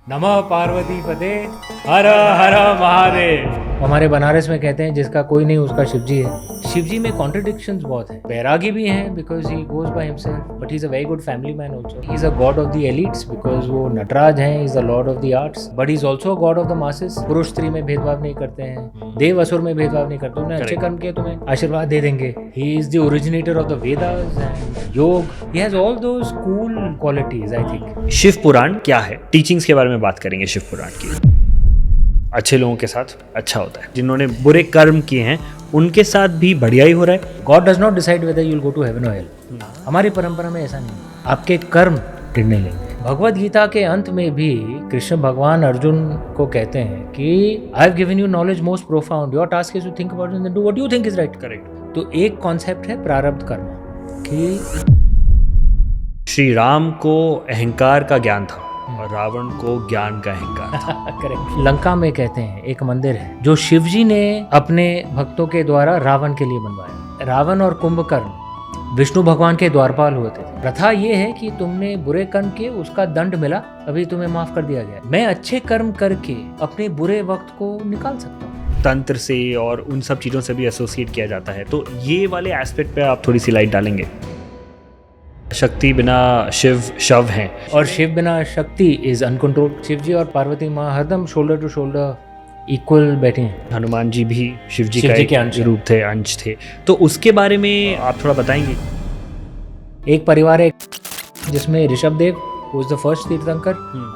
नमः पार्वती पते हर हर महादेव। हमारे बनारस में कहते हैं जिसका कोई नहीं उसका शिवजी है। शिवजी में कॉन्ट्रडिक्शंस बहुत हैं। बैरागी भी हैं because he goes by himself, but he is a very good family man also. He is a god of the elites because वो नटराज हैं, ही is the lord of the arts, but he is also God of the masses. पुरुष स्त्री में भेदभाव नहीं करते हैं, देव असुर में भेदभाव नहीं करते। तुमने अच्छे कर्म किए तुम्हें आशीर्वाद दे देंगे। He is the originator of the Vedas and yoga. He has all those cool qualities I think. Shiv Puran क्या है, टीचिंग्स के बारे में बात करेंगे शिव पुराण की। अच्छे लोगों के साथ अच्छा होता है, जिन्होंने बुरे कर्म किए हैं उनके साथ भी बढ़िया ही हो रहा है। God does not decide whether you will go to heaven और हेल। हमारी परंपरा में ऐसा नहीं है, आपके कर्म निर्णय लेंगे। भगवद गीता के अंत में भी कृष्ण भगवान अर्जुन को कहते हैं कि I have given you knowledge most profound, your task is to think about it and do what you think is right. Correct. तो एक कॉन्सेप्ट है प्रारब्ध कर्म कि श्री राम को अहंकार का ज्ञान था और रावण को ज्ञान का अहंकार था। करेक्ट। लंका में कहते हैं एक मंदिर है जो शिवजी ने अपने भक्तों के द्वारा रावण के लिए बनवाया। रावण और कुंभकर्ण विष्णु भगवान के द्वारपाल हुए थे। प्रथा ये है कि तुमने बुरे कर्म किए, उसका दंड मिला, अभी तुम्हें माफ कर दिया गया। मैं अच्छे कर्म करके अपने बुरे वक्त को निकाल सकता हूँ। तंत्र से और उन सब चीज़ों से भी एसोसिएट किया जाता है, तो ये वाले एस्पेक्ट पे आप थोड़ी सी लाइट डालेंगे। शक्ति बिना शिव शव हैं और शिव बिना शक्ति इज अनकंट्रोल्ड। शिव जी और पार्वती माँ हरदम शोल्डर टू शोल्डर इक्वल बैठे हैं। हनुमान जी भी शिव जी शिव का जी एक के अंश रूप थे, अंश थे। तो उसके बारे में आप थोड़ा बताएंगे। एक परिवार है जिसमें Rishabh Dev who is the first तीर्थंकर,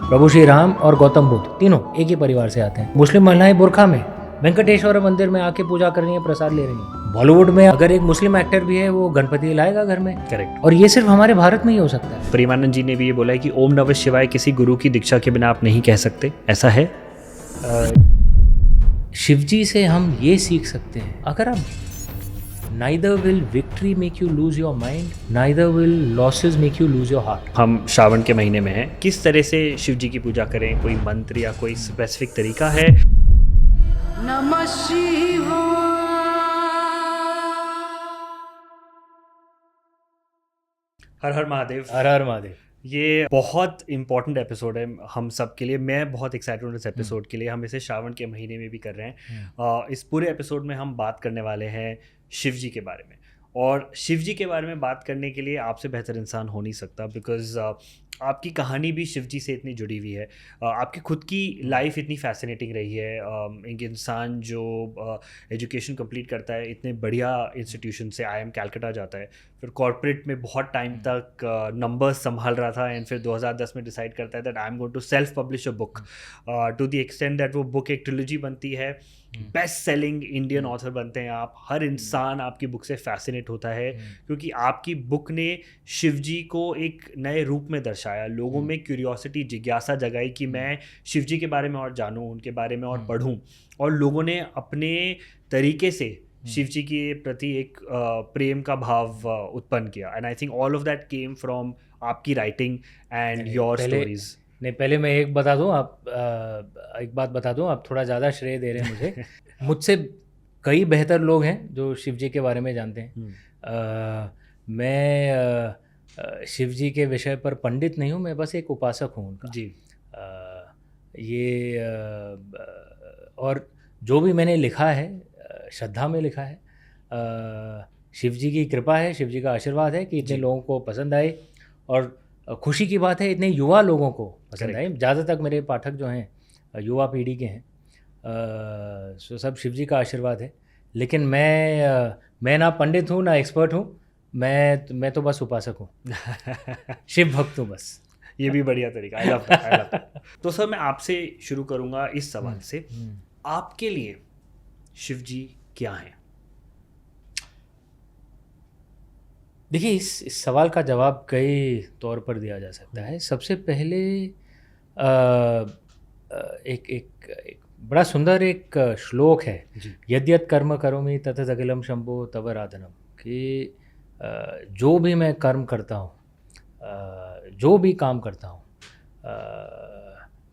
प्रभु श्री राम और गौतम बुद्ध तीनों एक ही परिवार से आते हैं। मुस्लिम महिलाएं बुर्खा में वेंकटेश्वर मंदिर में आके पूजा कर रही हैं, प्रसाद ले रही हैं। बॉलीवुड में अगर एक मुस्लिम एक्टर भी है वो गणपति लाएगा घर में। करेक्ट। और ये सिर्फ हमारे भारत में ही हो सकता है। प्रेमानंद जी ने भी ये बोला है कि ओम नमः शिवाय किसी गुरु की दीक्षा के बिना आप नहीं कह सकते, ऐसा है। शिवजी से हम ये सीख सकते हैं, अगर आप neither will victory make you lose your mind, neither will losses make you lose your heart। हम श्रावण के महीने में हैं, किस तरह से शिव जी की पूजा करें, कोई मंत्र या कोई स्पेसिफिक तरीका है? नमः शिवाय। हर हर महादेव। हर हर महादेव। ये बहुत इंपॉर्टेंट एपिसोड है हम सब के लिए। मैं बहुत एक्साइटेड हूँ इस एपिसोड के लिए। हम इसे श्रावण के महीने में भी कर रहे हैं। इस पूरे एपिसोड में हम बात करने वाले हैं शिव जी के बारे में, और शिव जी के बारे में बात करने के लिए आपसे बेहतर इंसान हो नहीं सकता, बिकॉज आपकी कहानी भी शिव जी से इतनी जुड़ी हुई है। आपकी खुद की लाइफ इतनी फैसिनेटिंग रही है। एक इंसान जो एजुकेशन कंप्लीट करता है इतने बढ़िया इंस्टीट्यूशन से, IIM कैलकाटा जाता है, फिर कॉर्पोरेट में बहुत टाइम तक नंबर्स संभाल रहा था, एंड फिर 2010 में डिसाइड करता है that I am going to self publish a book, to the extent that वो बुक एक ट्रिलॉजी बनती है। बेस्ट सेलिंग इंडियन ऑथर बनते हैं आप। हर इंसान आपकी बुक से फैसिनेट होता है क्योंकि आपकी बुक ने शिवजी को एक नए रूप में दर्शाया, लोगों में क्यूरियोसिटी, जिज्ञासा जगाई कि मैं शिवजी के बारे में और जानूं, उनके बारे में और पढ़ूं, और लोगों ने अपने तरीके से शिवजी के प्रति एक प्रेम का भाव उत्पन्न किया। And I think all of that came from आपकी राइटिंग एंड योर स्टोरीज। नहीं, पहले मैं एक बता दूं, एक बात बता दूं, आप थोड़ा ज़्यादा श्रेय दे रहे हैं मुझे। मुझसे कई बेहतर लोग हैं जो शिव जी के बारे में जानते हैं। मैं शिव जी के विषय पर पंडित नहीं हूं, मैं बस एक उपासक हूं उनका जी। और जो भी मैंने लिखा है श्रद्धा में लिखा है। शिव जी की कृपा है, शिव जी का आशीर्वाद है कि इतने लोगों को पसंद आए, और खुशी की बात है इतने युवा लोगों को पसंद आए। ज़्यादातर मेरे पाठक जो हैं युवा पीढ़ी के हैं। सो सब शिव जी का आशीर्वाद है। लेकिन मैं ना पंडित हूँ ना एक्सपर्ट हूँ, मैं तो बस उपासक हूँ। शिव भक्त हूँ बस। ये भी बढ़िया तरीका, आई लव दैट। तो सर मैं आपसे शुरू करूँगा इस सवाल से, आपके लिए शिव जी क्या हैं? देखिए, इस सवाल का जवाब कई तौर पर दिया जा सकता है। सबसे पहले एक बड़ा सुंदर एक श्लोक है, यद्यत कर्म करोमि ततः अखिलम शंभो तव राधनम, कि जो भी मैं कर्म करता हूँ, जो भी काम करता हूँ,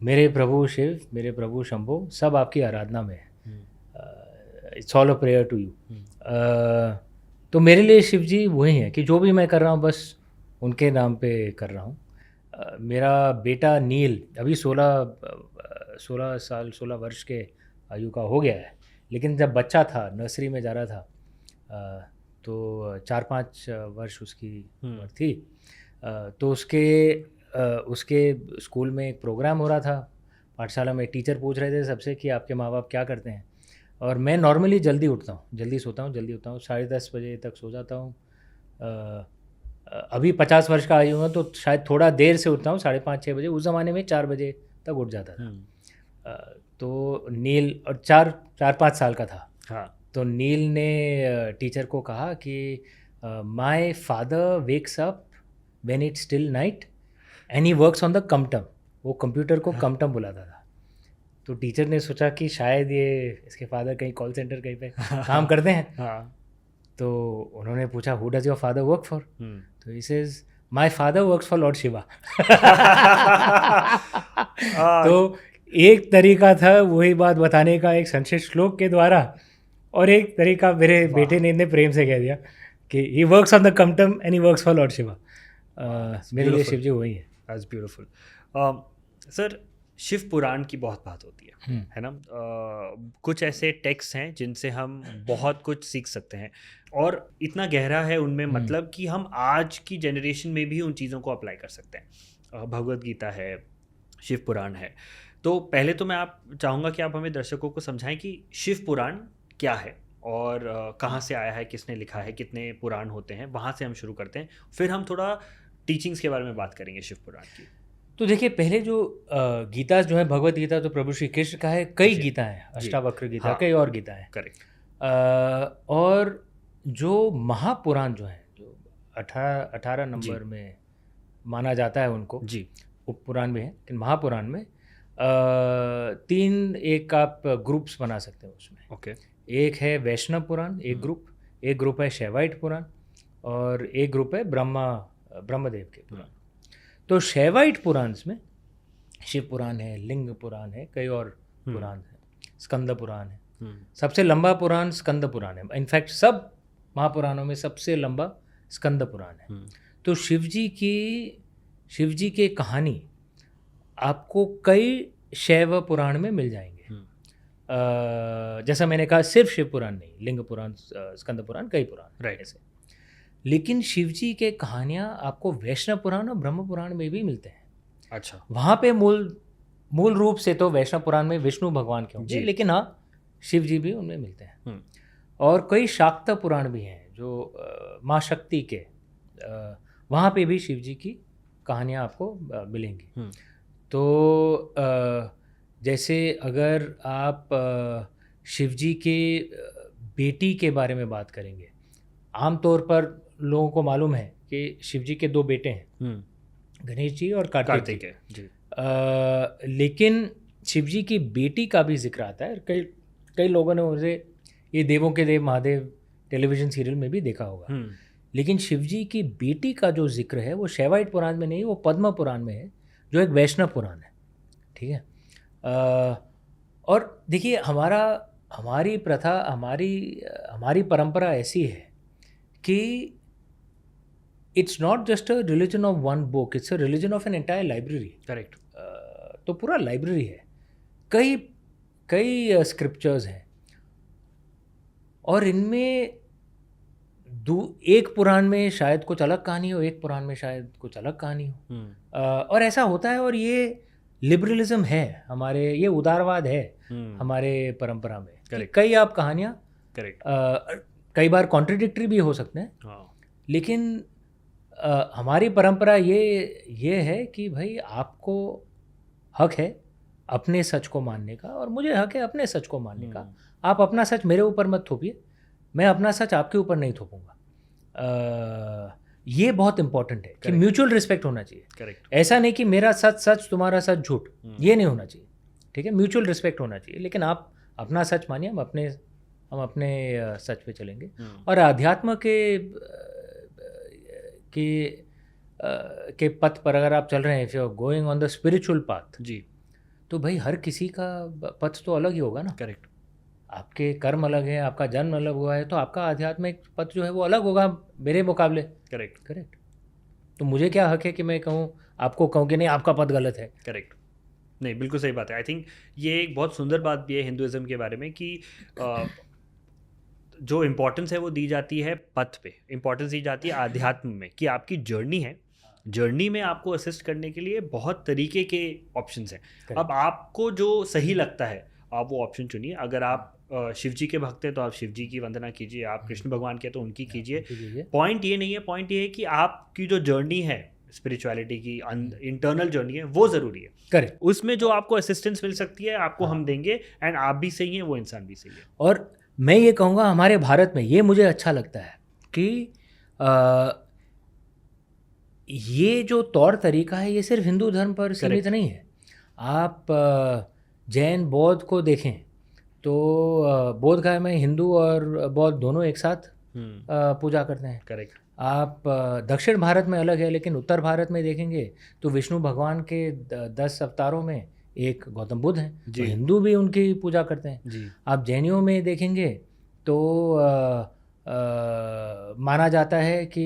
मेरे प्रभु शिव, मेरे प्रभु शंभो, सब आपकी आराधना में है। It's all a prayer to you. तो मेरे लिए शिव जी वही हैं कि जो भी मैं कर रहा हूँ बस उनके नाम पे कर रहा हूँ। मेरा बेटा नील अभी 16 वर्ष के आयु का हो गया है, लेकिन जब बच्चा था नर्सरी में जा रहा था तो 4-5 वर्ष उसकी उम्र थी। तो उसके स्कूल में एक प्रोग्राम हो रहा था, पाठशाला में। टीचर पूछ रहे थे सबसे कि आपके माँ बाप क्या करते हैं। और मैं नॉर्मली जल्दी उठता हूँ, जल्दी सोता हूँ, जल्दी उठता हूँ, 10:30 बजे तक सो जाता हूँ। अभी 50 वर्ष का आयु है तो शायद थोड़ा देर से उठता हूँ, 5:30-6 बजे। उस ज़माने में 4 बजे तक उठ जाता था। तो नील और 4-5 साल का था। हाँ। तो नील ने टीचर को कहा कि my father wakes up when it's still night and he works on the computer. वो कंप्यूटर को कमटम बुलाता था। तो टीचर ने सोचा कि शायद ये इसके फादर कहीं कॉल सेंटर कहीं पे काम करते हैं। हाँ। तो उन्होंने पूछा who does your father work for. तो he says my father works for lord Shiva. तो एक तरीका था वही बात बताने का एक संस्कृत श्लोक के द्वारा, और एक तरीका मेरे बेटे ने इतने प्रेम से कह दिया कि he works on the computer and he works for lord Shiva. मेरे लिए शिव जी वही है। That's beautiful. Sir, Shiv Puran की बहुत बात होती है ना? कुछ ऐसे टेक्स्ट हैं जिनसे हम बहुत कुछ सीख सकते हैं, और इतना गहरा है उनमें मतलब कि हम आज की जनरेशन में भी उन चीज़ों को अप्लाई कर सकते हैं। भगवद गीता है, शिव पुराण है। तो पहले तो मैं चाहूँगा कि आप हमें दर्शकों को समझाएं कि शिव पुराण क्या है और कहाँ से आया है, किसने लिखा है, कितने पुराण होते हैं, वहाँ से हम शुरू करते हैं। फिर हम थोड़ा टीचिंग्स के बारे में बात करेंगे शिव पुराण की। तो देखिए, पहले जो गीता जो है, भगवद गीता तो प्रभु श्री कृष्ण का है। कई गीता हैं, अष्टावक्र गीता, कई और गीता है। करेक्ट। और जो महापुराण जो है, जो 18 नंबर में माना जाता है उनको, जी, उपपुराण भी है, लेकिन महापुराण में 3 एक आप ग्रुप्स बना सकते हैं उसमें। ओके। एक है वैष्णव पुराण, एक ग्रुप है शैवाइट पुराण, और एक ग्रुप है ब्रह्मदेव के पुराण। तो शैवाइट पुराण में शिव पुराण है, लिंग पुराण है, कई और पुराण है, स्कंद पुराण है। सबसे लंबा पुराण स्कंद पुराण है। इनफैक्ट सब महापुराणों में सबसे लंबा स्कंद पुराण है। तो शिव जी की कहानी आपको कई शैव पुराण में मिल जाएंगे। जैसा मैंने कहा, सिर्फ शिव पुराण नहीं, लिंग पुराण, स्कंद पुराण, कई पुराण, राइट। ऐसे। लेकिन शिव जी के कहानियाँ आपको वैष्णव पुराण और ब्रह्म पुराण में भी मिलते हैं। अच्छा। वहाँ पे मूल रूप से तो वैष्णव पुराण में विष्णु भगवान के होंगे, लेकिन हाँ, शिव जी भी उनमें मिलते हैं। और कई शाक्त पुराण भी हैं जो माँ शक्ति के, वहाँ पे भी शिव जी की कहानियाँ आपको मिलेंगी। तो जैसे अगर आप शिव जी के बेटी के बारे में बात करेंगे, आमतौर पर लोगों को मालूम है कि शिव जी के 2 बेटे हैं, गणेश जी और कार्तिक जी। लेकिन शिव जी की बेटी का भी जिक्र आता है। कई लोगों ने उसे ये देवों के देव महादेव टेलीविज़न सीरियल में भी देखा होगा। लेकिन शिव जी की बेटी का जो जिक्र है वो शैवाइट पुराण में नहीं, वो पद्म पुराण में है, जो एक वैष्णव पुराण है। ठीक है। और देखिए, हमारी प्रथा, हमारी परंपरा ऐसी है कि it's not just a religion of one book, it's a religion of an entire library. Correct. तो पूरा लाइब्रेरी है, कई स्क्रिप्चर्स हैं, और इनमें एक पुराण में शायद कुछ अलग कहानी हो, एक पुराण में शायद कुछ अलग कहानी हो। और ऐसा होता है, और ये लिबरलिज्म है हमारे, ये उदारवाद है हमारे परंपरा में। कई आप कहानियाँ कई बार कॉन्ट्रडिक्टरी भी हो सकते हैं। लेकिन हमारी परंपरा ये है कि भाई, आपको हक है अपने सच को मानने का, और मुझे हक है अपने सच को मानने का। आप अपना सच मेरे ऊपर मत थोपिए, मैं अपना सच आपके ऊपर नहीं थोपूंगा। ये बहुत इंपॉर्टेंट है कि म्यूचुअल रिस्पेक्ट होना चाहिए। करेक्ट। ऐसा नहीं कि मेरा सच तुम्हारा सच झूठ, ये नहीं होना चाहिए। ठीक है, म्यूचुअल रिस्पेक्ट होना चाहिए। लेकिन आप अपना सच मानिए, हम अपने सच पे चलेंगे। और अध्यात्म के पथ पर अगर आप चल रहे हैं, if you are going on the spiritual path जी, तो भाई हर किसी का पथ तो अलग ही होगा ना। करेक्ट। आपके कर्म अलग है, आपका जन्म अलग हुआ है, तो आपका आध्यात्मिक पथ जो है वो अलग होगा मेरे मुकाबले। करेक्ट। तो मुझे क्या हक है कि मैं कहूँ, आपको कहूँ कि नहीं आपका पद गलत है। करेक्ट, नहीं बिल्कुल सही बात है। आई थिंक ये एक बहुत सुंदर बात भी है हिंदुइज्म के बारे में कि जो इम्पोर्टेंस है वो दी जाती है पथ पे, इम्पोर्टेंस दी जाती है आध्यात्म में, कि आपकी जर्नी है, जर्नी में आपको असिस्ट करने के लिए बहुत तरीके के ऑप्शंस हैं। अब आपको जो सही लगता है आप वो ऑप्शन चुनिए। अगर आप शिव जी के भक्त हैं तो आप शिव जी की वंदना कीजिए, आप कृष्ण भगवान के तो उनकी कीजिए। पॉइंट ये नहीं है, पॉइंट ये है कि आपकी जो जर्नी है स्पिरिचुअलिटी की, इंटरनल जर्नी है, वो ज़रूरी है। करेक्ट। उसमें जो आपको असिस्टेंस मिल सकती है आपको हम देंगे, एंड आप भी सही हैं, वो इंसान भी सही है। और मैं ये कहूँगा हमारे भारत में ये मुझे अच्छा लगता है कि ये जो तौर तरीका है ये सिर्फ हिंदू धर्म पर सीमित नहीं है। आप जैन बौद्ध को देखें तो बोध गया में हिंदू और बौद्ध दोनों एक साथ पूजा करते हैं। करेक्ट। आप दक्षिण भारत में अलग है, लेकिन उत्तर भारत में देखेंगे तो विष्णु भगवान के 10 अवतारों में एक गौतम बुद्ध हैं, तो हिंदू भी उनकी पूजा करते हैं जी। आप जैनियों में देखेंगे तो माना जाता है कि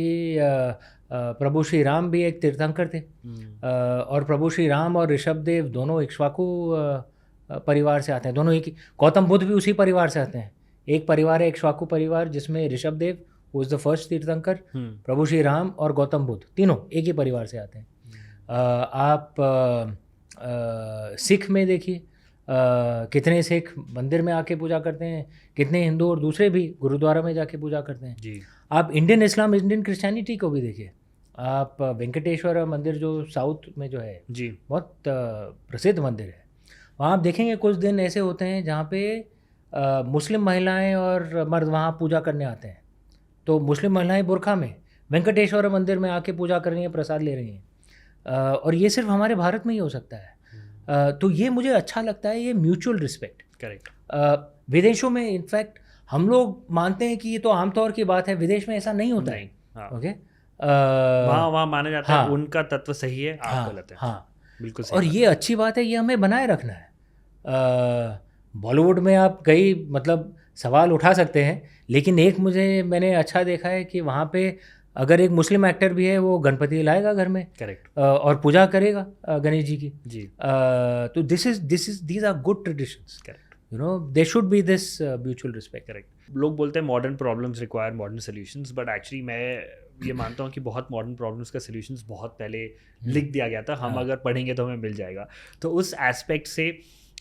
प्रभु श्री राम भी एक तीर्थंकर थे, और प्रभु श्री राम और ऋषभ देव दोनों इक्ष्वाकु परिवार से आते हैं, दोनों एक। गौतम बुद्ध भी उसी परिवार से आते हैं। एक परिवार है इक्ष्वाकु परिवार जिसमें ऋषभ देव वो इज द फर्स्ट तीर्थंकर, प्रभु श्री राम और गौतम बुद्ध तीनों एक ही परिवार से आते हैं। आप सिख में देखिए कितने सिख मंदिर में आके पूजा करते हैं, कितने हिंदू और दूसरे भी गुरुद्वारा में जाके पूजा करते हैं जी। आप इंडियन इस्लाम, इंडियन क्रिश्चियनिटी को भी देखिए। आप वेंकटेश्वर मंदिर जो साउथ में जो है जी, बहुत प्रसिद्ध मंदिर है, वहाँ आप देखेंगे कुछ दिन ऐसे होते हैं जहाँ पे मुस्लिम महिलाएं और मर्द वहाँ पूजा करने आते हैं। तो मुस्लिम महिलाएं बुर्खा में वेंकटेश्वर मंदिर में आके पूजा कर रही हैं, प्रसाद ले रही हैं, और ये सिर्फ हमारे भारत में ही हो सकता है। तो ये मुझे अच्छा लगता है, ये म्यूचुअल रिस्पेक्ट। करेक्ट। विदेशों में इनफैक्ट हम लोग मानते हैं कि ये तो आमतौर की बात है, विदेश में ऐसा नहीं होता है। हाँ। ओके, वहाँ माना जाता है उनका तत्व सही है, आप गलत है। हाँ, बिल्कुल सही। और ये अच्छी बात है, ये हमें बनाए रखना है। बॉलीवुड में आप कई मतलब सवाल उठा सकते हैं, लेकिन एक मैंने अच्छा देखा है कि वहाँ पे अगर एक मुस्लिम एक्टर भी है वो गणपति लाएगा घर में। करेक्ट। और पूजा करेगा गणेश जी की। जी। तो these are good traditions. Correct. You know they should be this mutual respect. Correct. लोग बोलते हैं modern problems require modern solutions, but actually मैं ये मानता हूँ कि बहुत मॉडर्न प्रॉब्लम्स का सॉल्यूशंस बहुत पहले लिख दिया गया था, हम अगर पढ़ेंगे तो हमें मिल जाएगा। तो उस एस्पेक्ट से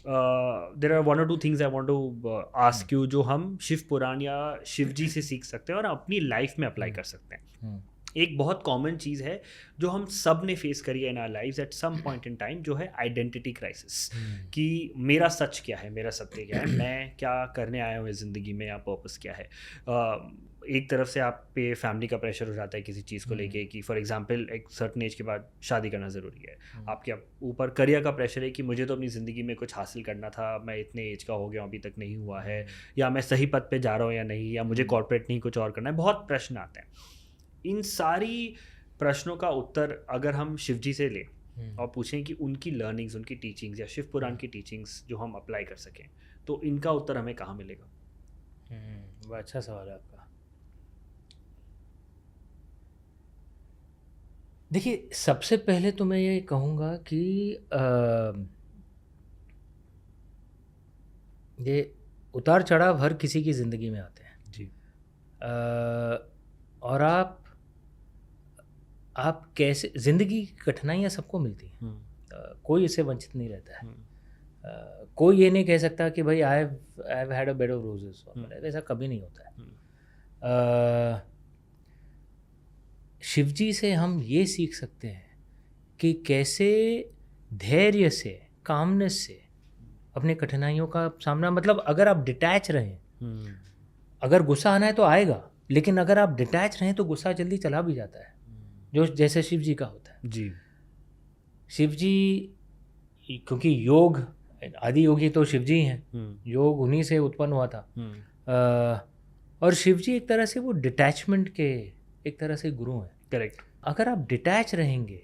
there are 1 or 2 things I want to ask you, जो हम शिव पुराण या शिव जी से सीख सकते हैं और अपनी लाइफ में अप्लाई कर सकते हैं। एक बहुत कॉमन चीज़ है जो हम सब ने फेस करी है in our lives at some point in time, जो है आइडेंटिटी क्राइसिस। कि मेरा सच क्या है, मेरा सत्य क्या है, मैं क्या करने आया हूँ इस ज़िंदगी में, या पर्पस क्या है। एक तरफ से आप पे फैमिली का प्रेशर हो जाता है किसी चीज़ को लेके, कि फॉर एग्जांपल एक सर्टन एज के बाद शादी करना ज़रूरी है। आपके ऊपर करियर का प्रेशर है कि मुझे तो अपनी ज़िंदगी में कुछ हासिल करना था, मैं इतने एज का हो गया अभी तक नहीं हुआ है, या मैं सही पद पे जा रहा हूँ या नहीं, या मुझे कॉर्पोरेट नहीं कुछ और करना है। बहुत प्रश्न आते हैं। इन सारी प्रश्नों का उत्तर अगर हम शिवजी से लें और पूछें कि उनकी लर्निंग्स, उनकी टीचिंग्स या शिव पुराण की टीचिंग्स जो हम अप्लाई कर सकें, तो इनका उत्तर हमें कहाँ मिलेगा? वो अच्छा सवाल है आपका। देखिए, सबसे पहले तो मैं ये कहूँगा कि ये उतार चढ़ाव हर किसी की ज़िंदगी में आते हैं जी। और आप कैसे, ज़िंदगी की कठिनाइयाँ सबको मिलती हैं, कोई इससे वंचित नहीं रहता है। कोई ये नहीं कह सकता कि भाई I have had a bed of roses, ऐसा कभी नहीं होता है। शिवजी से हम ये सीख सकते हैं कि कैसे धैर्य से, कामनेस से अपने कठिनाइयों का सामना, मतलब अगर आप डिटैच रहें, अगर गुस्सा आना है तो आएगा, लेकिन अगर आप डिटैच रहें तो गुस्सा जल्दी चला भी जाता है, जो जैसे शिव जी का होता है। जी। शिव जी, क्योंकि योग, आदि योगी तो शिव जी हैं, योग उन्हीं से उत्पन्न हुआ था। और शिव जी एक तरह से वो डिटैचमेंट के एक तरह से गुरु हैं। करेक्ट। अगर आप डिटैच रहेंगे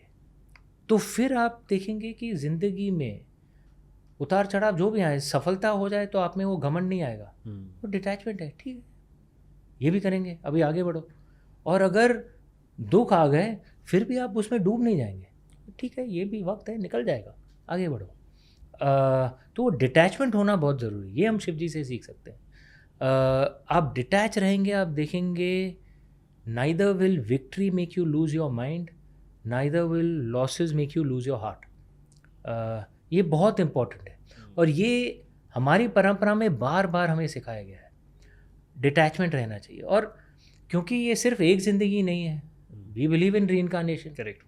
तो फिर आप देखेंगे कि ज़िंदगी में उतार चढ़ाव जो भी आए, सफलता हो जाए तो आप में वो घमंड नहीं आएगा, वो डिटैचमेंट है, ठीक है ये भी करेंगे, अभी आगे बढ़ो। और अगर दुख आ गए फिर भी आप उसमें डूब नहीं जाएंगे, ठीक है ये भी वक्त है, निकल जाएगा, आगे बढ़ो। तो डिटैचमेंट होना बहुत ज़रूरी है, ये हम शिव जी से सीख सकते हैं। आप डिटैच रहेंगे, आप देखेंगे neither will victory make you lose your mind, neither will losses make you lose your heart. ये बहुत इम्पॉर्टेंट है और ये हमारी परंपरा में बार बार हमें सिखाया गया है, डिटैचमेंट रहना चाहिए। और क्योंकि ये सिर्फ एक ज़िंदगी नहीं है, we believe in reincarnation, correct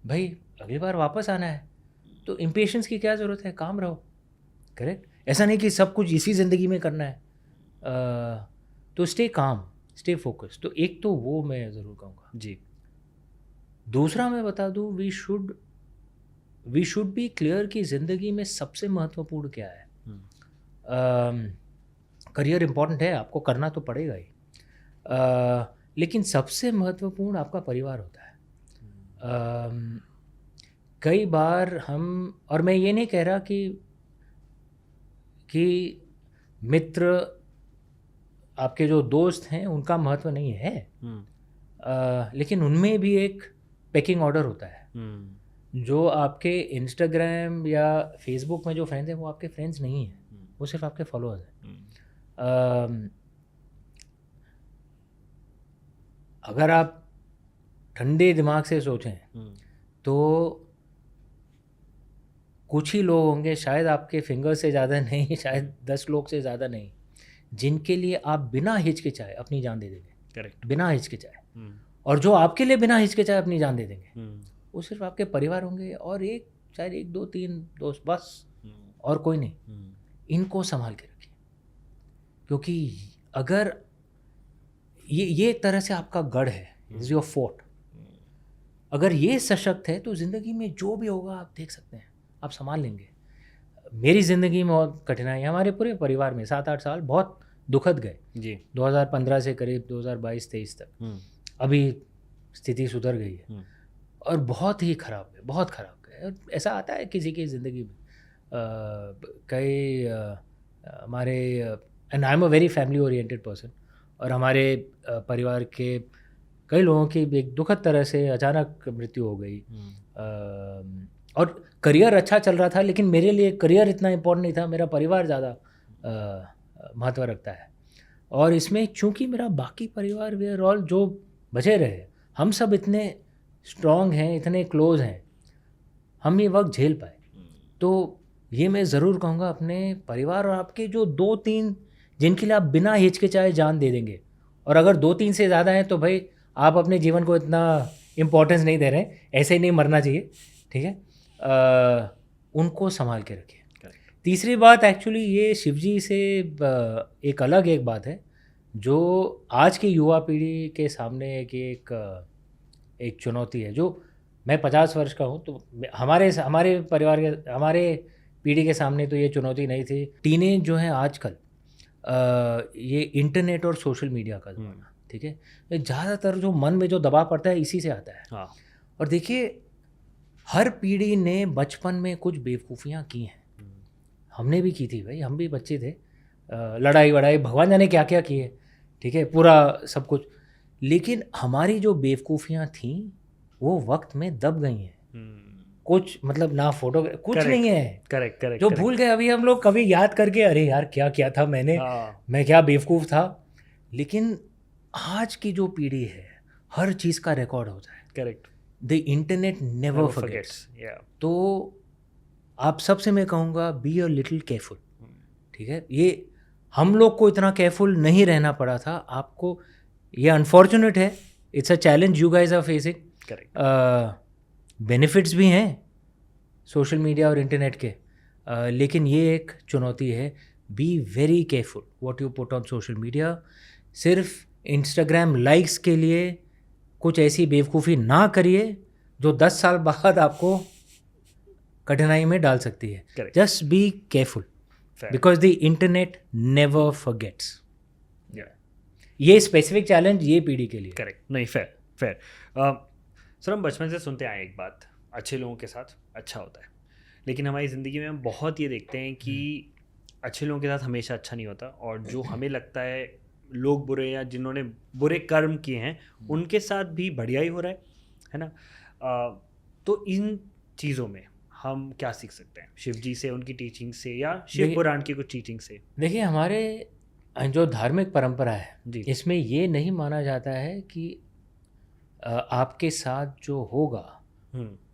भाई अगली बार वापस आना है, तो इम्पेशेंस की क्या ज़रूरत है, काम रहो, करेक्ट। ऐसा नहीं कि सब कुछ इसी ज़िंदगी में करना है। तो स्टे काम, स्टे फोकस, तो एक तो वो मैं ज़रूर कहूँगा जी। दूसरा मैं बता दूँ, वी शुड बी क्लियर कि ज़िंदगी में सबसे महत्वपूर्ण क्या है। करियर इम्पॉर्टेंट है, आपको करना तो पड़ेगा ही, लेकिन सबसे महत्वपूर्ण आपका परिवार होता है। कई बार हम, और मैं ये नहीं कह रहा कि मित्र, आपके जो दोस्त हैं उनका महत्व नहीं है, लेकिन उनमें भी एक पेकिंग ऑर्डर होता है। जो आपके इंस्टाग्राम या फेसबुक में जो फ्रेंड्स हैं वो आपके फ्रेंड्स नहीं हैं, वो सिर्फ आपके फॉलोअर्स हैं। अगर आप ठंडे दिमाग से सोचें तो कुछ ही लोग होंगे, शायद आपके फिंगर से ज़्यादा नहीं, शायद 10 लोग से ज़्यादा नहीं, जिनके लिए आप बिना हिचकिचाए अपनी जान दे देंगे। करेक्ट। बिना हिचकिचाए। और जो आपके लिए बिना हिचकिचाए अपनी जान दे देंगे वो सिर्फ आपके परिवार होंगे और शायद 1 2 3 दोस्त, बस, और कोई नहीं। इनको संभाल के रखिए, क्योंकि अगर ये एक तरह से आपका गढ़ है, इज योर फोर्ट। अगर ये सशक्त है तो ज़िंदगी में जो भी होगा आप देख सकते हैं, आप संभाल लेंगे। मेरी ज़िंदगी में बहुत कठिनाई, हमारे पूरे परिवार में 7-8 साल बहुत दुखद गए जी, 2015 से करीब 2022-23 तक। अभी स्थिति सुधर गई है और बहुत ही ख़राब है, बहुत ख़राब है। ऐसा आता है किसी की ज़िंदगी में। कई हमारे, and I am a very family oriented person, और हमारे परिवार के कई लोगों की एक दुखद तरह से अचानक मृत्यु हो गई। और करियर अच्छा चल रहा था, लेकिन मेरे लिए करियर इतना इम्पोर्टेंट नहीं था, मेरा परिवार ज़्यादा महत्व रखता है। और इसमें चूंकि मेरा बाकी परिवार, वे आर ऑल, जो बचे रहे, हम सब इतने स्ट्रॉन्ग हैं, इतने क्लोज हैं, हम ये वक्त झेल पाए। तो ये मैं ज़रूर कहूँगा, अपने परिवार और आपके जो 2-3 जिनके लिए आप बिना हिचकिचाए जान दे देंगे, और अगर 2-3 से ज़्यादा हैं तो भाई आप अपने जीवन को इतना इम्पोर्टेंस नहीं दे रहे हैं, ऐसे ही नहीं मरना चाहिए, ठीक है। उनको संभाल के रखिए। तीसरी बात, एक्चुअली ये शिवजी से एक अलग एक बात है जो आज की युवा पीढ़ी के सामने एक चुनौती है। जो मैं 50 वर्ष का हूँ, तो हमारे परिवार के, हमारे पीढ़ी के सामने तो ये चुनौती नहीं थी। टीनेज जो है आजकल, ये इंटरनेट और सोशल मीडिया का ज़माना, ठीक है, ज़्यादातर जो मन में जो दबाव पड़ता है इसी से आता है। हाँ। और देखिए, हर पीढ़ी ने बचपन में कुछ बेवकूफ़ियाँ की हैं, हमने भी की थी भाई, हम भी बच्चे थे, लड़ाई वड़ाई भगवान जाने क्या क्या किए, ठीक है, पूरा सब कुछ। लेकिन हमारी जो बेवकूफ़ियाँ थीं वो वक्त में दब गई हैं। कुछ मतलब ना फोटो कुछ नहीं है। करेक्ट जो भूल गए अभी हम लोग, कभी याद करके अरे यार क्या किया था मैंने, मैं क्या बेवकूफ़ था। लेकिन आज की जो पीढ़ी है, हर चीज़ का रिकॉर्ड होता है। Correct. The internet never forgets. तो आप सबसे मैं कहूँगा, बी अ लिटिल केयरफुल, ठीक है। ये हम लोग को इतना केयरफुल नहीं रहना पड़ा था, आपको ये अनफॉर्चुनेट है, it's a challenge you guys are facing. Correct. Benefits भी हैं सोशल मीडिया और इंटरनेट के, लेकिन ये एक चुनौती है। Be very careful what you put on social media. सिर्फ इंस्टाग्राम लाइक्स के लिए कुछ ऐसी बेवकूफ़ी ना करिए जो 10 साल बाद आपको कठिनाई में डाल सकती है। Just be careful, because the internet never forgets. ये स्पेसिफिक चैलेंज ये पीढ़ी के लिए। करेक्ट। नहीं, फेयर। सर, हम बचपन से सुनते आए एक बात, अच्छे लोगों के साथ अच्छा होता है, लेकिन हमारी ज़िंदगी में हम बहुत ये देखते हैं कि अच्छे लोगों के साथ हमेशा अच्छा नहीं होता, और जो हमें लगता है लोग बुरे या जिन्होंने बुरे कर्म किए हैं उनके साथ भी बढ़िया ही हो रहा है ना। तो इन चीज़ों में हम क्या सीख सकते हैं शिव जी से, उनकी टीचिंग से, या शिव पुराण की कुछ टीचिंग से? देखिए, हमारे जो धार्मिक परंपरा है जी। इसमें ये नहीं माना जाता है कि आपके साथ जो होगा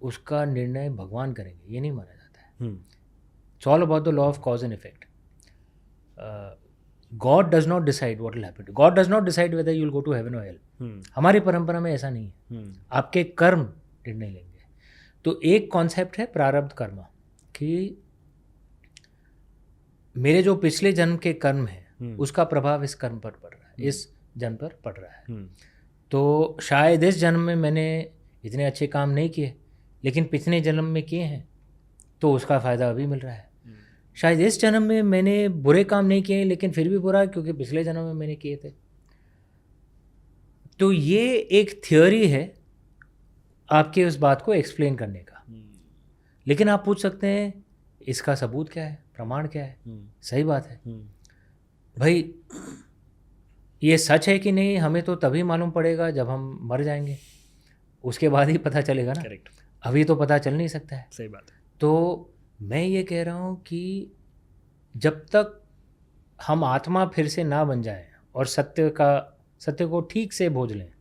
उसका निर्णय भगवान करेंगे, ये नहीं माना जाता है। It's all about the law of cause and effect. God does not decide what will happen, God does not decide whether you will go to heaven और हेल। हमारी परंपरा में ऐसा नहीं है, आपके कर्म निर्णय लेंगे। तो एक कॉन्सेप्ट है प्रारब्ध कर्म, कि मेरे जो पिछले जन्म के कर्म है उसका प्रभाव इस कर्म पर पड़ रहा है, इस जन्म पर पड़ रहा है। तो शायद इस जन्म में मैंने इतने अच्छे काम नहीं किए, लेकिन पिछले जन्म में किए हैं तो उसका फ़ायदा अभी मिल रहा है। शायद इस जन्म में मैंने बुरे काम नहीं किए, लेकिन फिर भी बुरा क्योंकि पिछले जन्म में मैंने किए थे। तो ये एक थियोरी है आपके उस बात को एक्सप्लेन करने का। लेकिन आप पूछ सकते हैं इसका सबूत क्या है, प्रमाण क्या है? सही बात है भाई, ये सच है कि नहीं हमें तो तभी मालूम पड़ेगा जब हम मर जाएंगे, उसके बाद ही पता चलेगा ना। करेक्ट। अभी तो पता चल नहीं सकता है। सही बात है। तो मैं ये कह रहा हूँ कि जब तक हम आत्मा फिर से ना बन जाए और सत्य को ठीक से भोज लें,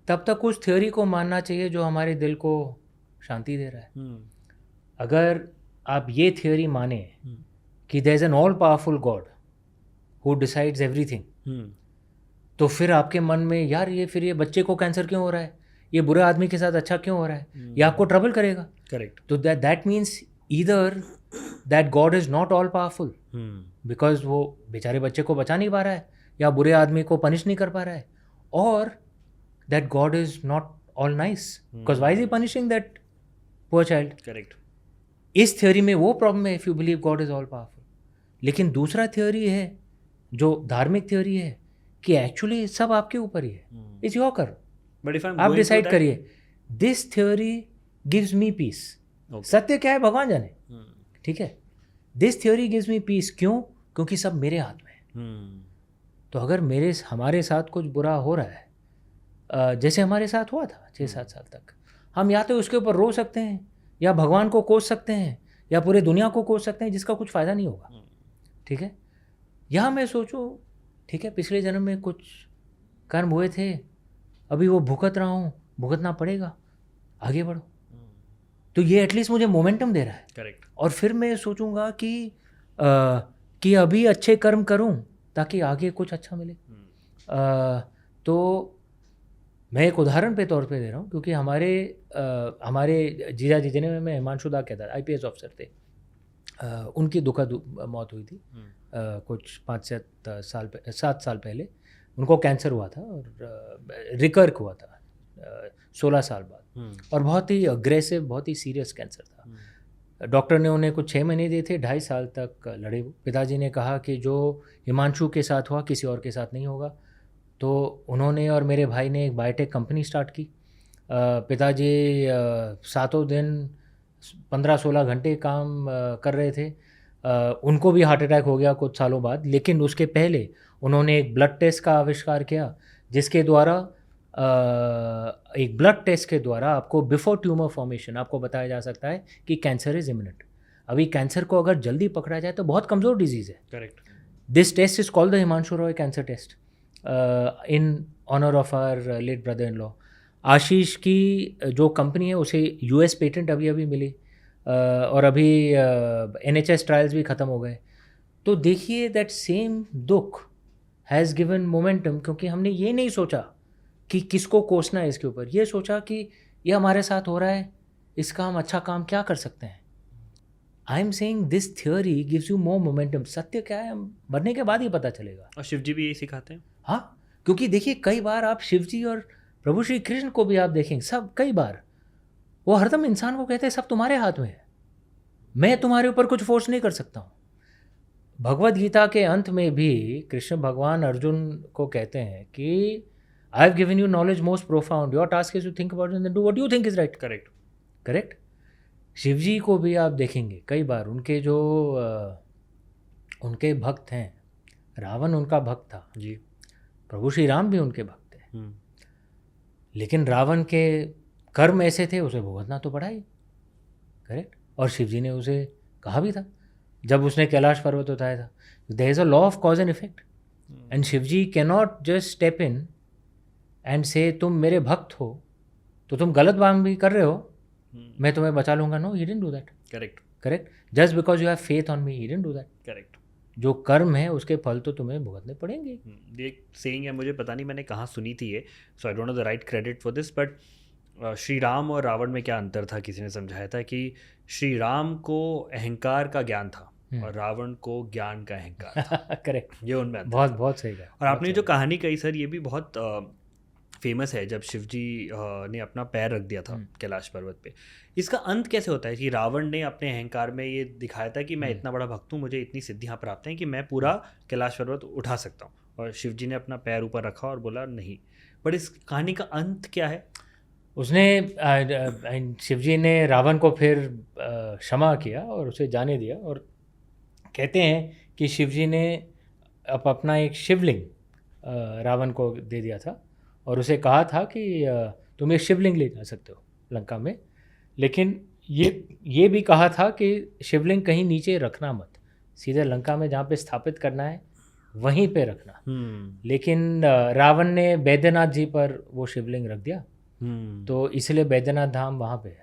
तब तक उस थ्योरी को मानना चाहिए जो हमारे दिल को शांति दे रहा है। अगर आप ये थ्योरी माने कि there is an all powerful God who decides everything, तो फिर आपके मन में यार ये बच्चे को कैंसर क्यों हो रहा है, ये बुरे आदमी के साथ अच्छा क्यों हो रहा है, ये आपको ट्रबल करेगा। करेक्ट। तो that means either that God is not all powerful because वो बेचारे बच्चे को बचा नहीं पा रहा है या बुरे आदमी को पनिश नहीं कर पा रहा है, और that God is not all nice because why is he punishing that poor child. Correct. इस थ्योरी में वो प्रॉब्लम है if you believe God is all powerful. लेकिन दूसरा थ्योरी है जो धार्मिक थ्योरी है कि एक्चुअली सब आपके ऊपर ही है, it's your karma, but if आप डिसाइड करिए। This theory gives me peace. सत्य क्या है भगवान जाने, ठीक है। This theory gives me peace, क्यों? क्योंकि सब मेरे हाथ में है। तो अगर हमारे साथ कुछ बुरा हो रहा है, जैसे हमारे साथ हुआ था 6-7 साल तक, हम या तो उसके ऊपर रो सकते हैं या भगवान को कोस सकते हैं या पूरे दुनिया को कोस सकते हैं, जिसका कुछ फ़ायदा नहीं होगा, ठीक है। या मैं सोचूं ठीक है पिछले जन्म में कुछ कर्म हुए थे, अभी वो भुगत रहा हूँ, भुगतना पड़ेगा, आगे बढ़ो। तो ये एटलीस्ट मुझे मोमेंटम दे रहा है। करेक्ट। और फिर मैं सोचूंगा कि अभी अच्छे कर्म करूं ताकि आगे कुछ अच्छा मिले। तो मैं एक उदाहरण पे तौर पे दे रहा हूँ, क्योंकि हमारे जीजा जी जिन्हें मैं हिमांशु दा कहता था, IPS ऑफिसर थे, उनकी दुखद मौत हुई थी कुछ 7 साल पहले। उनको कैंसर हुआ था और रिकर हुआ था 16 साल बाद, और बहुत ही अग्रेसिव, बहुत ही सीरियस कैंसर था। डॉक्टर ने उन्हें कुछ 6 महीने दिए थे, 2.5 साल तक लड़े वो। पिताजी ने कहा कि जो हिमांशु के साथ हुआ किसी और के साथ नहीं होगा। तो उन्होंने और मेरे भाई ने एक बायोटेक कंपनी स्टार्ट की। पिताजी 7 दिन 15-16 घंटे काम कर रहे थे। उनको भी हार्ट अटैक हो गया कुछ सालों बाद, लेकिन उसके पहले उन्होंने एक ब्लड टेस्ट का आविष्कार किया, जिसके द्वारा एक ब्लड टेस्ट के द्वारा आपको बिफोर ट्यूमर फॉर्मेशन आपको बताया जा सकता है कि कैंसर इज इमिनेंट। अभी कैंसर को अगर जल्दी पकड़ा जाए तो बहुत कमज़ोर डिजीज़ है। Correct. This test is called the Himanshu Roy cancer test in honour of our late brother in law. Ashish की जो कंपनी है उसे US पेटेंट अभी मिली, और अभी NHS ट्रायल्स भी ख़त्म हो गए। तो देखिए दैट सेम दुख हैज़ गिवन मोमेंटम, क्योंकि हमने ये नहीं सोचा कि किसको कोसना है इसके ऊपर, ये सोचा कि ये हमारे साथ हो रहा है, इसका हम अच्छा काम क्या कर सकते हैं। I am saying this theory gives you more momentum. सत्य क्या है हम मरने के बाद ही पता चलेगा। और शिव जी भी यही सिखाते हैं। हाँ, क्योंकि देखिए कई बार आप शिव जी और प्रभु श्री कृष्ण को भी आप देखेंगे, सब कई बार वो हरदम इंसान को कहते हैं सब तुम्हारे हाथ में है, मैं तुम्हारे ऊपर कुछ फोर्स नहीं कर सकता हूँ। भगवद गीता के अंत में भी कृष्ण भगवान अर्जुन को कहते हैं कि I have given you knowledge most profound, your task is to think about and do what you think is right. Correct. Shiv ji को भी आप देखेंगे कई बार उनके जो उनके भक्त हैं, रावण उनका भक्त था जी, प्रभु श्री राम भी उनके भक्त हैं, लेकिन रावण के कर्म ऐसे थे, उसे भुगतना तो पड़ा ही, करेक्ट। और शिव जी ने उसे कहा भी था जब उसने कैलाश पर्वत उठाया था, there is a law of cause and effect, and Shiv ji cannot just step in and से तुम मेरे भक्त हो तो तुम गलत काम भी कर रहे हो, मैं तुम्हें बचा लूंगा। No, he didn't do that. Correct correct. Just because you have faith on me, he didn't do that. Correct. जो कर्म है उसके फल तो तुम्हें भुगतने पड़ेंगे। ये सेइंग है, मुझे पता नहीं मैंने कहाँ सुनी थी ये, so I don't know the right credit for this, but Shri Ram और रावण में क्या अंतर था, किसी ने समझाया था कि श्री राम को अहंकार का ज्ञान था और रावण को ज्ञान का अहंकार था। करेक्ट। ये उनमें अंतर बहुत था। बहुत सही कहा। और आपने जो कहानी कही सर, ये भी बहुत फेमस है, जब शिवजी ने अपना पैर रख दिया था कैलाश पर्वत पे। इसका अंत कैसे होता है कि रावण ने अपने अहंकार में ये दिखाया था कि मैं इतना बड़ा भक्त हूँ, मुझे इतनी सिद्धियाँ प्राप्त हैं कि मैं पूरा कैलाश पर्वत उठा सकता हूँ, और शिवजी ने अपना पैर ऊपर रखा और बोला नहीं। बट इस कहानी का अंत क्या है? उसने शिवजी ने रावण को फिर क्षमा किया और उसे जाने दिया, और कहते हैं कि शिवजी ने अपना एक शिवलिंग रावण को दे दिया था और उसे कहा था कि तुम ये शिवलिंग ले जा सकते हो लंका में, लेकिन ये भी कहा था कि शिवलिंग कहीं नीचे रखना मत, सीधे लंका में जहाँ पे स्थापित करना है वहीं पे रखना। लेकिन रावण ने बैद्यनाथ जी पर वो शिवलिंग रख दिया, तो इसलिए बैद्यनाथ धाम वहाँ पे है।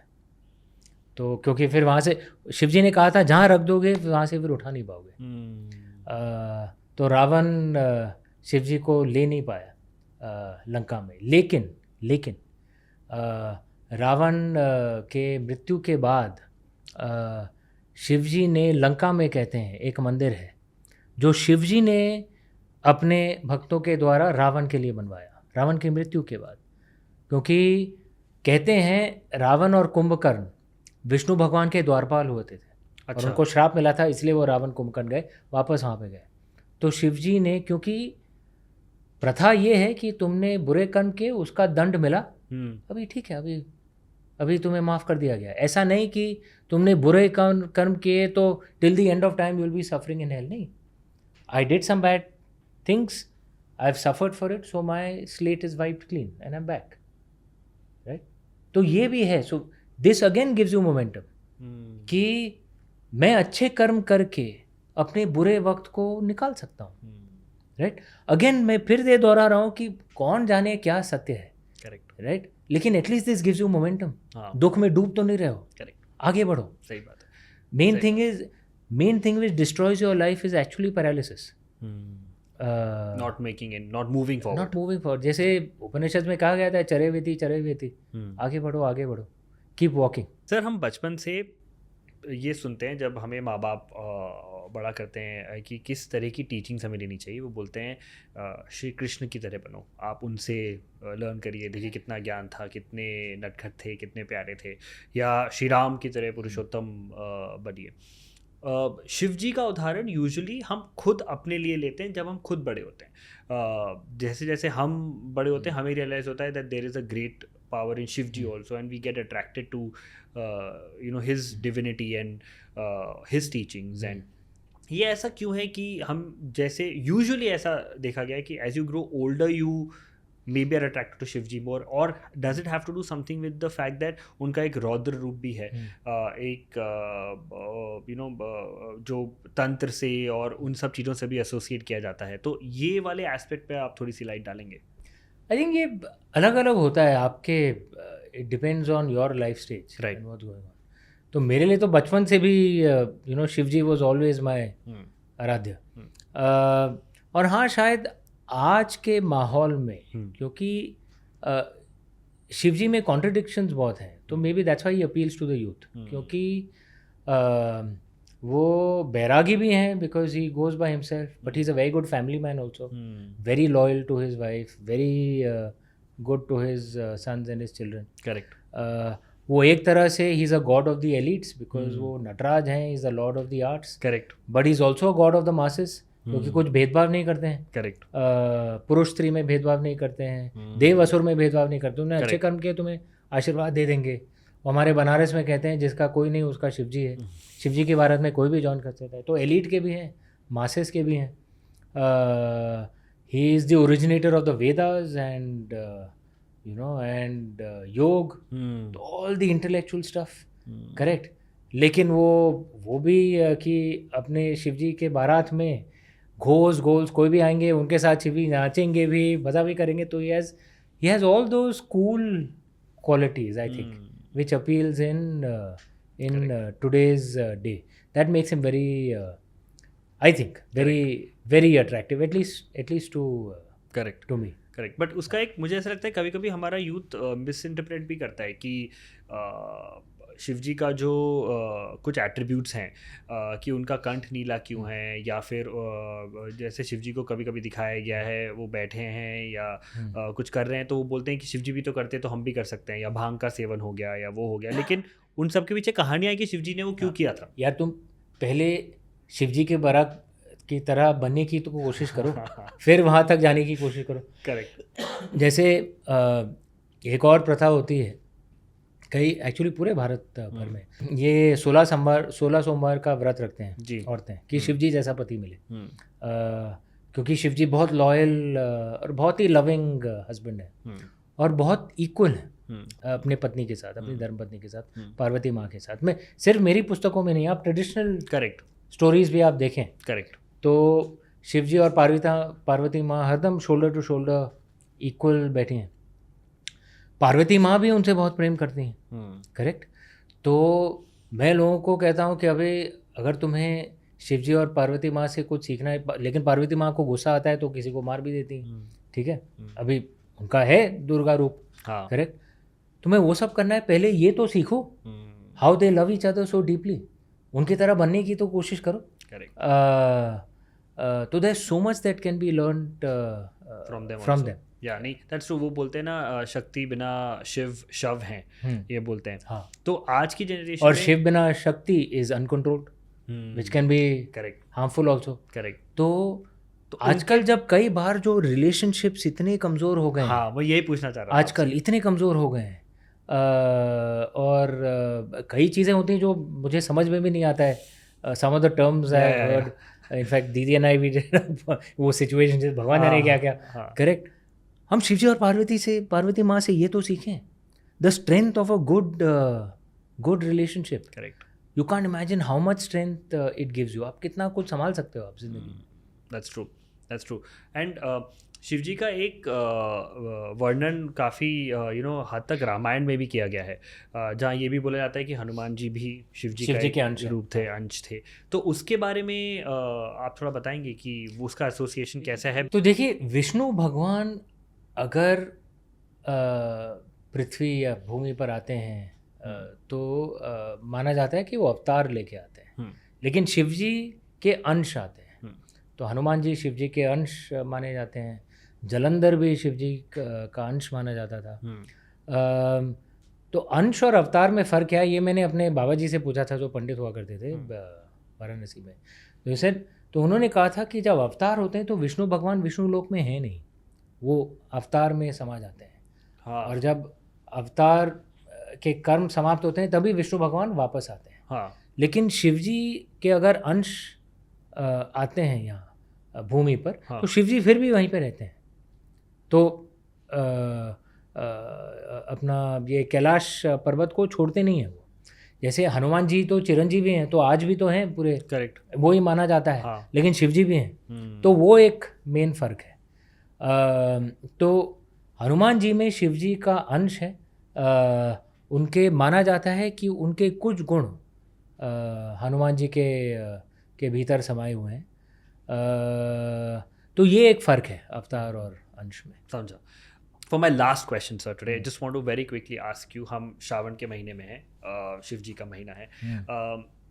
तो क्योंकि फिर वहाँ से शिवजी ने कहा था जहाँ रख दोगे वहाँ से फिर उठा नहीं पाओगे। तो रावण शिवजी को ले नहीं पाया लंका में। लेकिन रावण के मृत्यु के बाद शिवजी ने लंका में, कहते हैं एक मंदिर है जो शिवजी ने अपने भक्तों के द्वारा रावण के लिए बनवाया, रावण की मृत्यु के बाद। क्योंकि कहते हैं रावण और कुंभकर्ण विष्णु भगवान के द्वारपाल होते थे। अच्छा। और उनको श्राप मिला था, इसलिए वो रावण कुंभकर्ण गए, वापस वहाँ पे गए। तो शिवजी ने, क्योंकि प्रथा ये है कि तुमने बुरे कर्म के उसका दंड मिला, अभी ठीक है, अभी तुम्हें माफ़ कर दिया गया। ऐसा नहीं कि तुमने बुरे कर्म किए तो till the end of time you will be suffering in hell. नहीं, I did some bad things, I have suffered for it, so my slate is wiped clean and I am back, right. तो ये भी है। So this again gives you momentum कि मैं अच्छे कर्म करके अपने बुरे वक्त को निकाल सकता हूँ, राइट। अगेन मैं फिर ये दोहरा रहा हूँ कि कौन जाने क्या सत्य है, करेक्ट, राइट। लेकिन at least this gives you momentum. दुख में डूब तो नहीं रहे हो, करेक्ट, आगे बढ़ो। सही बात है। Main thing which destroys your life is actually paralysis, not moving forward. जैसे उपनिषद में कहा गया था, चरे वेती, आगे बढ़ो, कीप वॉकिंग। सर, हम बचपन से ये सुनते हैं, जब हमें माँ बाप बड़ा करते हैं, कि किस तरह की टीचिंग्स हमें लेनी चाहिए। वो बोलते हैं श्री कृष्ण की तरह बनो, आप उनसे लर्न करिए, देखिए कितना ज्ञान था, कितने नटखट थे, कितने प्यारे थे। या श्री राम की तरह पुरुषोत्तम बनिए। शिव जी का उदाहरण यूजुअली हम खुद अपने लिए लेते हैं जब हम खुद बड़े होते हैं। जैसे जैसे हम बड़े होते हैं, हमें रियलाइज़ होता है that there is a great power in Shivji also, and we get attracted to his divinity and his teachings. And ये ऐसा क्यों है कि हम, जैसे यूजुअली ऐसा देखा गया है कि as you grow older you maybe are attracted to Shivji more, or does it have to do something with the fact that उनका एक रौद्र रूप भी है, एक जो तंत्र से और उन सब चीज़ों से भी एसोसिएट किया जाता है। तो ये वाले एस्पेक्ट पे आप थोड़ी सी लाइट डालेंगे? आई थिंक ये अलग अलग होता है आपके, it depends on your life stage, right. तो मेरे लिए तो बचपन से भी शिवजी वॉज ऑलवेज माई आराध्य। और हाँ, शायद आज के माहौल में, क्योंकि शिवजी में कॉन्ट्रडिक्शंस बहुत हैं, तो may be that's why he appeals to the youth. क्योंकि वो बैरागी भी हैं, because he goes by himself, but he is a very good family man also, very loyal to his wife, very good to his sons and his children. Correct. वो एक तरह से he is a god of the elites, because वो नटराज हैं, he is the lord of the arts. Correct. But he is also God of the masses, क्योंकि कुछ भेदभाव नहीं करते हैं। करेक्ट। पुरुष स्त्री में भेदभाव नहीं करते हैं, देव असुर में भेदभाव नहीं करते। उन्हें अच्छे कर्म किए तुम्हें आशीर्वाद दे देंगे। हमारे बनारस में कहते हैं जिसका कोई नहीं उसका शिवजी है। शिवजी के भारत में कोई भी जॉइन कर सकता है। तो एलिट के भी हैं, मासेस के भी हैं। He is the originator of the Vedas, and you know, and योग, all the intellectual stuff, correct. लेकिन वो भी कि अपने शिव जी के बारात में घोष कोई भी आएंगे उनके साथ शिव जी नाचेंगे भी, मज़ा भी करेंगे, तो he has all those cool qualities, I think, which appeals in today's day. That makes him very I think very attractive, at least to me. Correct. But उसका एक मुझे ऐसा लगता है कभी कभी हमारा यूथ मिस इंटरप्रेट भी करता है कि शिव जी का जो कुछ एट्रीब्यूट्स हैं कि उनका कंठ नीला क्यों है, या फिर जैसे शिव जी को कभी कभी दिखाया गया है वो बैठे हैं या कुछ कर रहे हैं तो वो बोलते हैं कि शिव जी भी तो करते तो हम भी कर सकते हैं, या भांग का सेवन हो गया या वो हो गया, लेकिन उन सब के पीछे कहानियाँ है कि शिव जी ने वो क्यों किया था. यार तुम पहले शिव जी के बारात की तरह बनने की तो कोशिश करो, फिर वहाँ तक जाने की कोशिश करो. करेक्ट. जैसे एक और प्रथा होती है कई, एक्चुअली पूरे भारत भर में, ये 16 सोमवार का व्रत रखते हैं जी. औरतें कि शिव जी जैसा पति मिले, क्योंकि शिव जी बहुत लॉयल और बहुत ही लविंग हस्बैंड है और बहुत इक्वल है अपने पत्नी के साथ, अपनी धर्म पत्नी के साथ, पार्वती माँ के साथ. में सिर्फ मेरी पुस्तकों में नहीं, आप ट्रेडिशनल करेक्ट स्टोरीज भी आप देखें करेक्ट तो शिव जी और पार्वती माँ हरदम शोल्डर टू शोल्डर इक्वल बैठी हैं. पार्वती माँ भी उनसे बहुत प्रेम करती हैं, करेक्ट. तो मैं लोगों को कहता हूँ कि अभी अगर तुम्हें शिव जी और पार्वती माँ से कुछ सीखना है, लेकिन पार्वती माँ को गुस्सा आता है तो किसी को मार भी देती हैं, ठीक है. अभी उनका है दुर्गा रूप, करेक्ट. तुम्हें वो सब करना है, पहले ये तो सीखो how they love each other so deeply, उनकी तरह बनने की तो कोशिश करो. करेक्ट. तो there so much that can be learned from them. या नहीं, दैट्स ट्रू. वो बोलते हैं ना शक्ति बिना शिव शव हैं, ये बोलते हैं. हाँ. तो आज की जनरेशन और शिव बिना शक्ति is uncontrolled, which can be correct harmful also. Correct. तो आजकल जब कई बार जो रिलेशनशिप्स इतने कमज़ोर हो गए हैं, हाँ वो यही पूछना चाह रहा हूँ आजकल इतने कमज़ोर हो गए हैं, और कई चीज़ें होती हैं जो मुझे समझ में भी नहीं आता है. Some of the terms I heard, in fact दीदी एंड आई वी वो सिचुएशन भगवान जाने क्या क्या, करेक्ट. हम शिव जी और पार्वती माँ से ये तो सीखें, the strength of a good relationship. Correct. You can't imagine how much strength it gives you. आप कितना कुछ संभाल सकते हो आप जिंदगी. That's true. एंड शिव जी का एक वर्णन काफ़ी हद तक रामायण में भी किया गया है, जहाँ ये भी बोला जाता है कि हनुमान जी भी शिव जी के रूप थे, अंश थे. तो उसके बारे में आप थोड़ा बताएंगे कि वो उसका एसोसिएशन कैसा है. तो देखिए, विष्णु भगवान अगर पृथ्वी या भूमि पर आते हैं तो माना जाता है कि वो अवतार लेके आते हैं, लेकिन शिव जी के अंश आते हैं. तो हनुमान जी शिव जी के अंश माने जाते हैं, जलंधर भी शिव जी का अंश माना जाता था. तो अंश और अवतार में फ़र्क क्या है, ये मैंने अपने बाबा जी से पूछा था जो पंडित हुआ करते थे वाराणसी में. तो इसे तो उन्होंने कहा था कि जब अवतार होते हैं तो विष्णु भगवान विष्णु लोक में है नहीं, वो अवतार में समा जाते हैं. हाँ. और जब अवतार के कर्म समाप्त होते हैं तभी विष्णु भगवान वापस आते हैं. हाँ. लेकिन शिव जी के अगर अंश आते हैं यहाँ भूमि पर, हाँ. तो शिव जी फिर भी वहीं पे रहते हैं. तो अपना ये कैलाश पर्वत को छोड़ते नहीं हैं वो. जैसे हनुमान जी तो चिरंजीवी हैं, तो आज भी तो हैं पूरे, करेक्ट, वो ही माना जाता है. हाँ. लेकिन शिव जी भी हैं. तो वो एक मेन फ़र्क है. तो हनुमान जी में शिव जी का अंश है. उनके माना जाता है कि उनके कुछ गुण हनुमान जी के भीतर समाये हुए हैं. तो ये एक फ़र्क है अवतार और अंश में. समझा. For my last question sir today, just want to very quickly ask you, हम श्रावण के महीने में हैं, शिव जी का महीना है.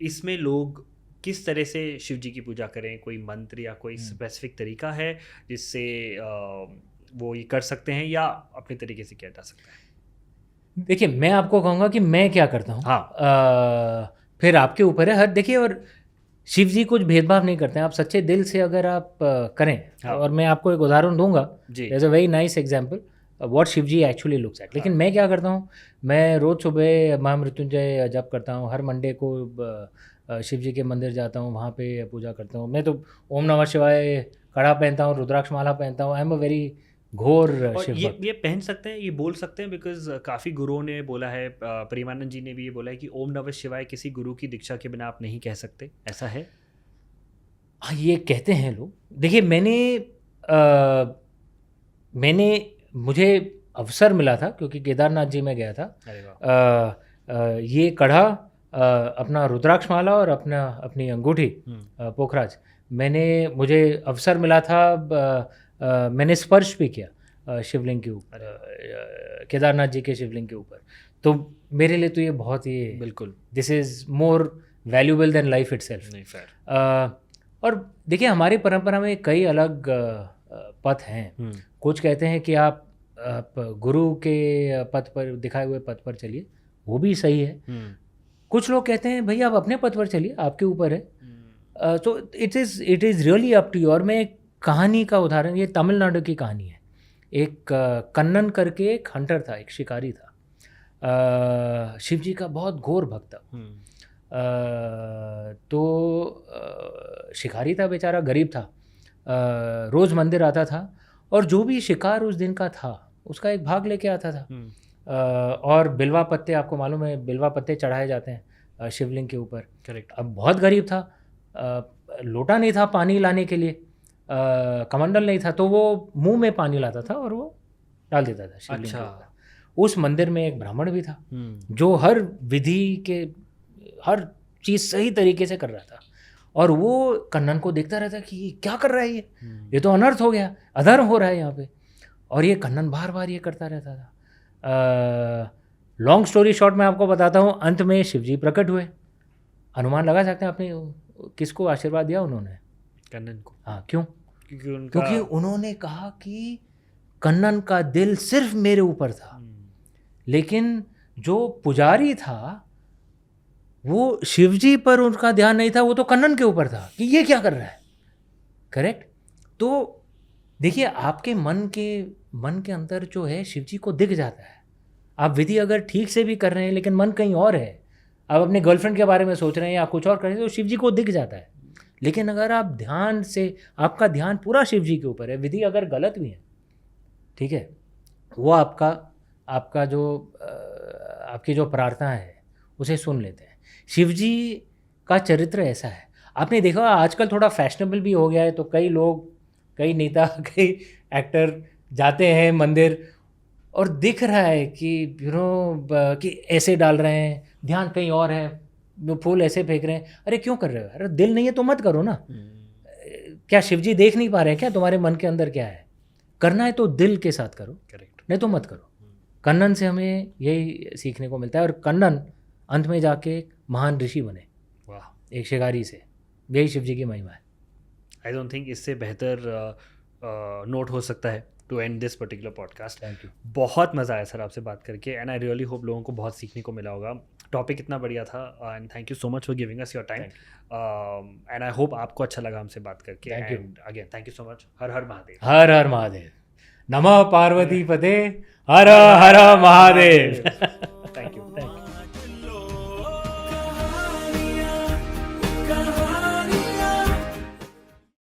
इसमें लोग किस तरह से शिव जी की पूजा करें? कोई मंत्र या कोई स्पेसिफिक तरीका है जिससे वो ये कर सकते हैं, या अपने तरीके से किया जा सकता है? देखिए, मैं आपको कहूँगा कि मैं क्या करता हूँ. हाँ. फिर आपके ऊपर है. हर देखिए, और शिव जी कुछ भेदभाव नहीं करते हैं. आप सच्चे दिल से अगर आप करें, हाँ. और मैं आपको एक उदाहरण दूंगा. There is a very nice example what Shiv ji actually looks at. लेकिन मैं क्या करता हूँ, मैं रोज़ सुबह महामृत्युंजय जप करता हूँ. हर मंडे को शिव जी के मंदिर जाता हूँ, वहाँ पे पूजा करता हूँ. मैं तो ओम नमः शिवाय कड़ा पहनता हूँ, रुद्राक्ष माला पहनता हूँ. आई एम अ वेरी घोर और शिव भक्त। ये पहन सकते हैं, ये बोल सकते हैं, बिकॉज काफ़ी गुरुओं ने बोला है, प्रेमानंद जी ने भी ये बोला है कि ओम नमः शिवाय किसी गुरु की दीक्षा के बिना आप नहीं कह सकते, ऐसा है? हाँ, ये कहते हैं लोग। देखिए मैंने मुझे अवसर मिला था क्योंकि केदारनाथ जी में गया था। अरे वाह। ये कढ़ा, अपना रुद्राक्ष माला और अपनी अंगूठी, पोखराज, मुझे अवसर मिला था। मैंने स्पर्श भी किया शिवलिंग के ऊपर, केदारनाथ जी के शिवलिंग के ऊपर। तो मेरे लिए तो ये बहुत ही, बिल्कुल, this is more valuable than life itself. नहीं fair। और देखिए हमारी परंपरा में कई अलग पथ हैं। कुछ कहते हैं कि आप गुरु के पथ पर, दिखाए हुए पथ पर चलिए, वो भी सही है। कुछ लोग कहते हैं भाई आप अपने पथ पर चलिए, आपके ऊपर है। तो it is really up to you. और मैं एक कहानी का उदाहरण, ये तमिलनाडु की कहानी है। एक कन्नन करके एक हंटर था, एक शिकारी था, शिव जी का बहुत घोर भक्त था। तो शिकारी था बेचारा, गरीब था, रोज़ मंदिर आता था और जो भी शिकार उस दिन का था उसका एक भाग लेके आता था। और बिल्वा पत्ते, आपको मालूम है बिल्वा पत्ते चढ़ाए जाते हैं शिवलिंग के ऊपर। करेक्ट। अब बहुत गरीब था, लोटा नहीं था पानी लाने के लिए, कमंडल नहीं था, तो वो मुंह में पानी लाता था और वो डाल देता था शिवलिंग के ऊपर। उस मंदिर में एक ब्राह्मण भी था जो हर विधि के हर चीज़ सही तरीके से कर रहा था। और वो कन्नन को देखता रहता कि ये क्या कर रहा है, ये तो अनर्थ हो गया, अधर्म हो रहा है यहाँ पे। और ये कन्नन बार बार ये करता रहता था। लॉन्ग स्टोरी शॉर्ट मैं आपको बताता हूँ, अंत में शिवजी प्रकट हुए। अनुमान लगा सकते हैं आपने किसको आशीर्वाद दिया उन्होंने? कन्नन को। हाँ, क्यों? क्योंकि क्योंकि उन्होंने कहा कि कन्नन का दिल सिर्फ मेरे ऊपर था, लेकिन जो पुजारी था वो शिवजी पर उनका ध्यान नहीं था, वो तो कन्नन के ऊपर था कि ये क्या कर रहा है। करेक्ट। तो देखिए आपके मन के अंदर जो है शिवजी को दिख जाता है। आप विधि अगर ठीक से भी कर रहे हैं लेकिन मन कहीं और है, आप अपने गर्लफ्रेंड के बारे में सोच रहे हैं या कुछ और कर रहे हैं, तो शिवजी को दिख जाता है। लेकिन अगर आप ध्यान से, आपका ध्यान पूरा शिवजी के ऊपर है, विधि अगर गलत भी है, ठीक है, वो आपका जो आपकी जो प्रार्थना है उसे सुन लेते हैं। शिवजी का चरित्र ऐसा है। आपने देखा आजकल थोड़ा फैशनेबल भी हो गया है, तो कई लोग, कई नेता, कई एक्टर जाते हैं मंदिर और दिख रहा है कि कि ऐसे डाल रहे हैं, ध्यान कहीं और है, फूल ऐसे फेंक रहे हैं। अरे क्यों कर रहे हो? अरे दिल नहीं है तो मत करो ना। क्या शिवजी देख नहीं पा रहे हैं क्या तुम्हारे मन के अंदर क्या है? करना है तो दिल के साथ करो, करेक्ट, नहीं तो मत करो। कन्नन से हमें यही सीखने को मिलता है। और कन्नन अंत में जाके एक महान ऋषि बने, वाह, एक शिकारी से। यही शिवजी की महिमा है। आई डोंट थिंक इससे बेहतर नोट हो सकता है to end this particular podcast. Thank you. बहुत मज़ा आया सर आपसे बात करके, एंड आई रियली होप लोगों को बहुत सीखने को मिला होगा। टॉपिक इतना बढ़िया था, and thank you so much for giving us your time, and I hope आपको अच्छा लगा हमसे बात करके। Thank you. And again thank you so much. Har Har Mahadev. Har Har Mahadev. नमः पार्वती पते, हर हर महादेव।